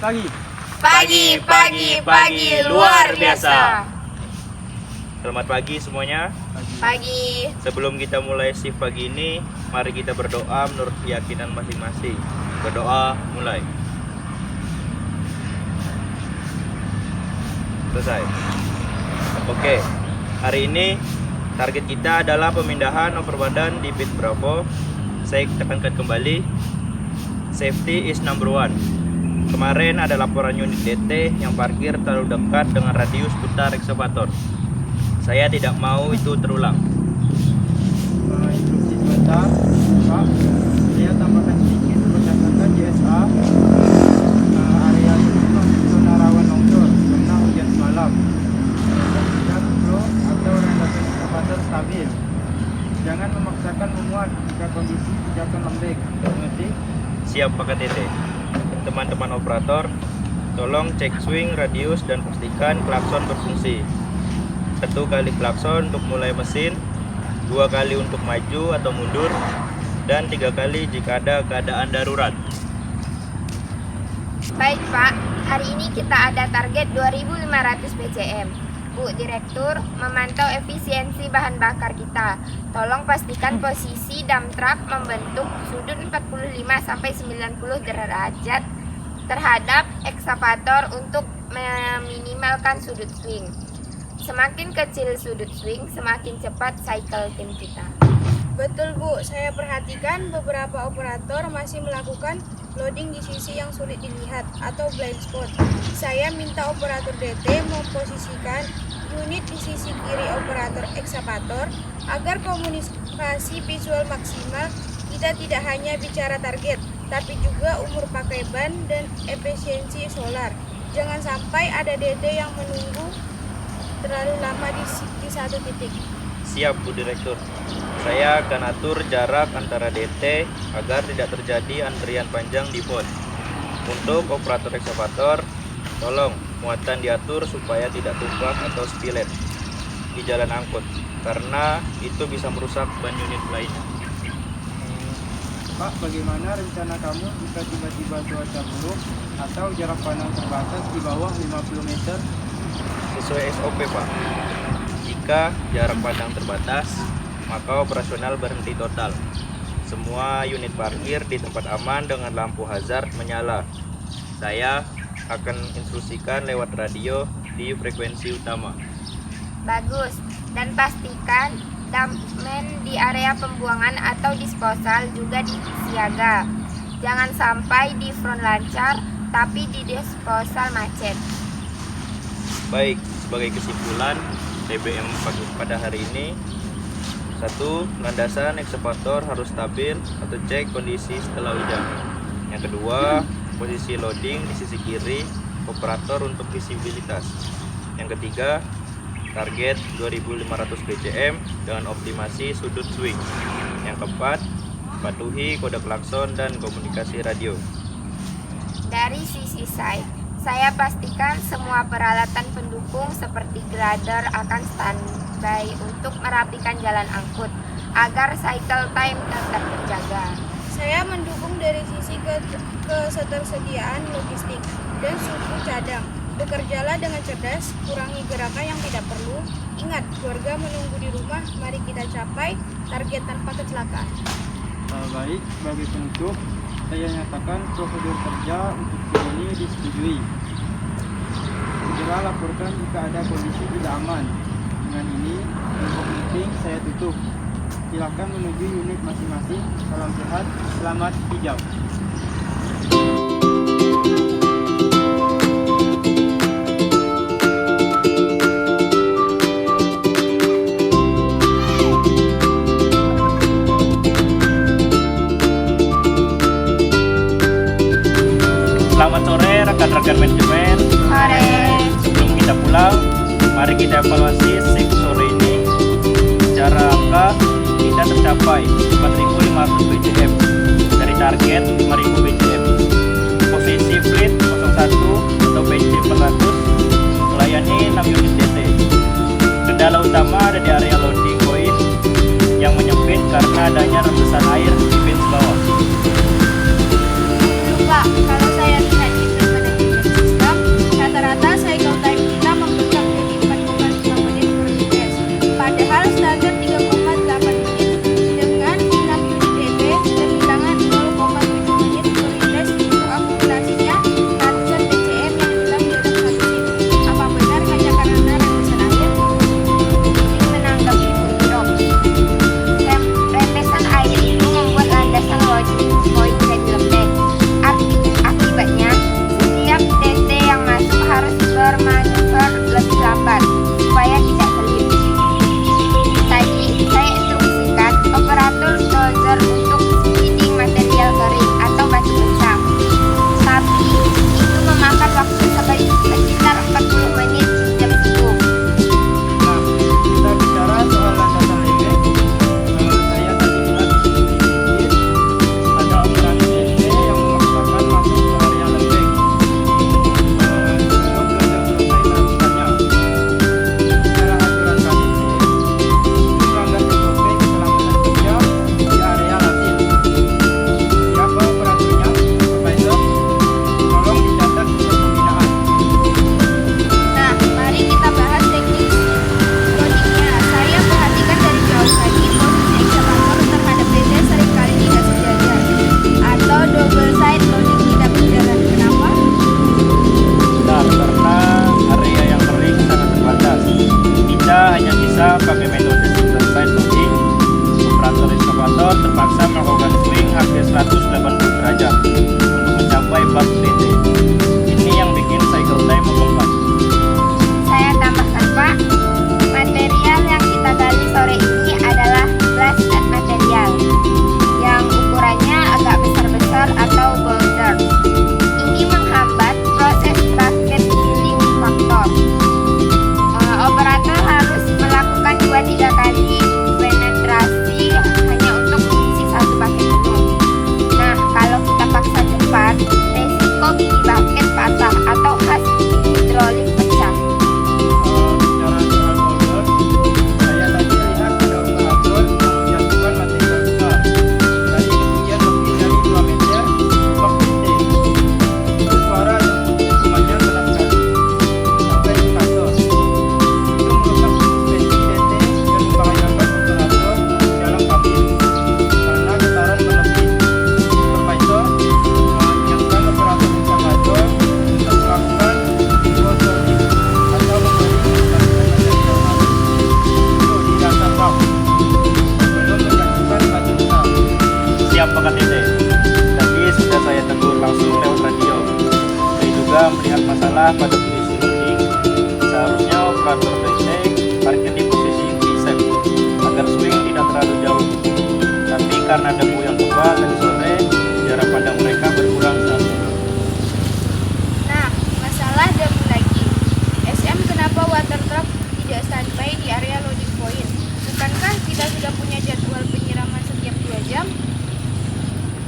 pagi. Pagi luar biasa. Selamat pagi semuanya. Pagi. Sebelum kita mulai shift pagi ini, mari kita berdoa menurut keyakinan masing-masing. Berdoa mulai. Selesai. Oke, hari ini target kita adalah pemindahan overburden di pit Bravo. Saya tekankan kembali, safety is number one. Kemarin ada laporan unit DT yang parkir terlalu dekat dengan radius putar ekskavator. Saya tidak mau itu terulang. Instruksi sebentar, Pak. Saya tambahkan sedikit berdasarkan JSA. Area ini zona rawan longsor karena hujan semalam. Tidak flow atau rendasan ekskavator stabil. Jangan memaksakan memuat jika kondisi pijakan lembek. Mengerti? Siap Pak KTT. Teman-teman operator, tolong cek swing, radius, dan pastikan klakson berfungsi. 1 kali klakson untuk mulai mesin, 2 kali untuk maju atau mundur, dan 3 kali jika ada keadaan darurat. Baik Pak, hari ini kita ada target 2.500 PCM. Bu Direktur memantau efisiensi bahan bakar kita. Tolong pastikan posisi dump truck membentuk sudut 45-90 derajat terhadap ekskavator untuk meminimalkan sudut swing. Semakin kecil sudut swing, semakin cepat cycle time kita. Betul Bu, saya perhatikan beberapa operator masih melakukan loading di sisi yang sulit dilihat atau blind spot. Saya minta operator DT memposisikan unit di sisi kiri operator ekskavator agar komunikasi visual maksimal. Kita tidak hanya bicara target, tapi juga umur pakai ban dan efisiensi solar. Jangan sampai ada DT yang menunggu terlalu lama di satu titik. Siap Bu Direktur. Saya akan atur jarak antara DT agar tidak terjadi antrian panjang di pos. Untuk operator ekskavator, tolong muatan diatur supaya tidak tumpah atau spillet di jalan angkut, karena itu bisa merusak ban unit lainnya. Pak, bagaimana rencana kamu jika tiba-tiba cuaca buruk atau jarak pandang terbatas di bawah 50 meter? Sesuai SOP Pak, jika jarak pandang terbatas, maka operasional berhenti total. Semua unit parkir di tempat aman dengan lampu hazard menyala. Saya akan instruksikan lewat radio di frekuensi utama. Bagus, dan pastikan dumpman di area pembuangan atau disposal juga disiaga. Jangan sampai di front lancar, tapi di disposal macet. Baik, sebagai kesimpulan TBM pada hari ini, 1. Landasan ekskavator harus stabil atau cek kondisi setelah hujan. Yang kedua, posisi loading di sisi kiri operator untuk visibilitas. Yang ketiga, target 2.500 PCM dengan optimasi sudut swing. Yang keempat, patuhi kode klakson dan komunikasi radio. Dari sisi site, saya pastikan semua peralatan pendukung seperti grader akan standby untuk merapikan jalan angkut agar cycle time tetap terjaga. Saya mendukung dari sisi ketersediaan logistik dan suku cadang. Bekerjalah dengan cerdas, kurangi gerakan yang tidak perlu. Ingat, keluarga menunggu di rumah. Mari kita capai target tanpa kecelakaan. Baik, sebagai penutup, saya nyatakan prosedur kerja untuk tim ini disetujui. Segera laporkan jika ada kondisi tidak aman. Dengan ini, untuk meeting saya tutup. Silakan menuju unit masing-masing. Salam sehat, selamat hijau. Selamat sore rekan-rekan manajemen. Sore. Sebelum kita pulang, mari kita evaluasi shift sore ini. Secara angka, kita tercapai 4.500 BCM dari target 5.000 BCM. Posisi fleet 01 atau PC 400 melayani 6 unit DT. Kendala utama ada di area loading point yang menyempit karena adanya rembesan air di bench bawah. Pak, kalau saya lihat di manajemen Siap Pak KTT. Tadi sudah saya tegur langsung lewat radio. Saya juga melihat masalah pada kondisi loading. Seharusnya operator DC parkir di posisi V-shape agar swing tidak terlalu jauh. Tapi karena debu yang tebal tadi sore, jarak pandang mereka berkurang satu. Nah, masalah debu lagi. SM, kenapa water truck tidak standby di area loading point? Bukankah kita sudah punya jadwal penyiraman setiap 2 jam?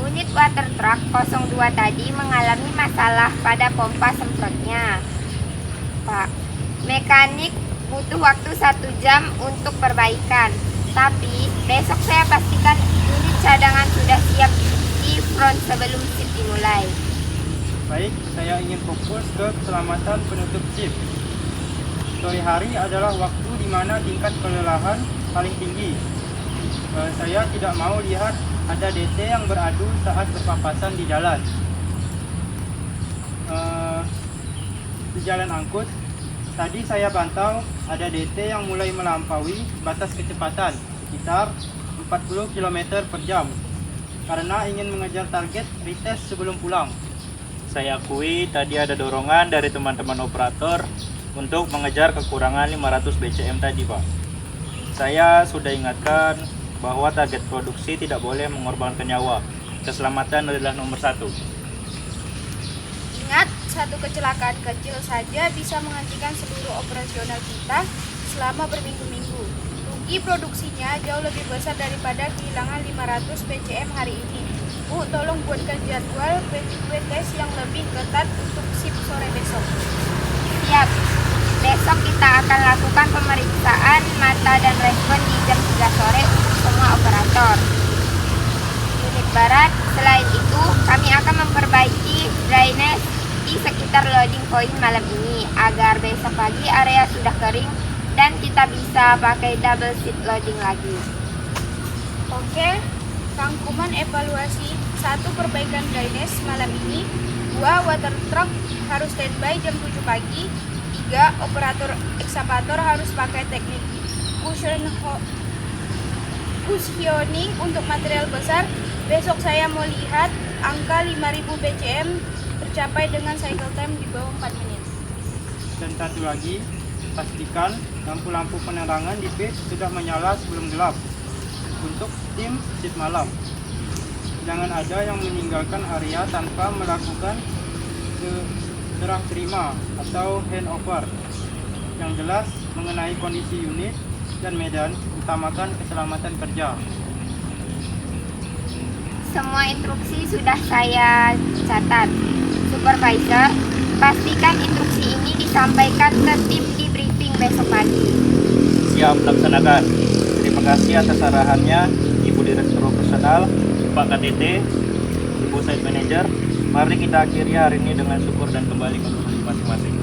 Unit water truck 02 tadi mengalami masalah pada pompa semprotnya, Pak. Mekanik butuh waktu 1 jam untuk perbaikan. Tapi besok saya pastikan unit cadangan sudah siap di front sebelum shift dimulai. Baik, saya ingin fokus ke keselamatan penutup shift. Sore hari adalah waktu di mana tingkat kelelahan paling tinggi. Saya tidak mau lihat ada DT yang beradu saat berpapasan di jalan. Di jalan angkut, tadi saya pantau ada DT yang mulai melampaui batas kecepatan sekitar 40 km per jam karena ingin mengejar target retest sebelum pulang. Saya akui tadi ada dorongan dari teman-teman operator untuk mengejar kekurangan 500 BCM tadi, Pak. Saya sudah ingatkan bahwa target produksi tidak boleh mengorbankan nyawa. Keselamatan adalah nomor 1. Ingat, satu kecelakaan kecil saja bisa menghentikan seluruh operasional kita selama berminggu-minggu. Rugi produksinya jauh lebih besar daripada kehilangan 500 PCM hari ini. Bu, tolong buatkan jadwal PQW test yang lebih ketat untuk shift sore besok. Siap. Besok kita akan lakukan pemeriksaan mata dan respon di jam 3 sore untuk semua operator. Unit barat, selain itu kami akan memperbaiki drainase di sekitar loading point malam ini agar besok pagi area sudah kering dan kita bisa pakai double shift loading lagi. Oke, rangkuman evaluasi: 1. Perbaikan drainase malam ini. 2. Water truck harus standby jam 7 pagi. 3. Operator ekskavator harus pakai teknik cushioning untuk material besar. Besok saya mau lihat angka 5000 BCM tercapai dengan cycle time di bawah 4 menit. Dan satu lagi, pastikan lampu-lampu penerangan di pit sudah menyala sebelum gelap untuk tim shift malam. Jangan ada yang meninggalkan area tanpa melakukan serah terima atau handover. Yang jelas mengenai kondisi unit dan medan, utamakan keselamatan kerja. Semua instruksi sudah saya catat. Supervisor, pastikan instruksi ini disampaikan ke tim di briefing besok pagi. Siap laksanakan. Terima kasih atas arahannya, Ibu Direktur Operasional, Pak KTT, Ibu Site Manager. Mari kita akhiri hari ini dengan syukur dan kembali ke rumah masing-masing.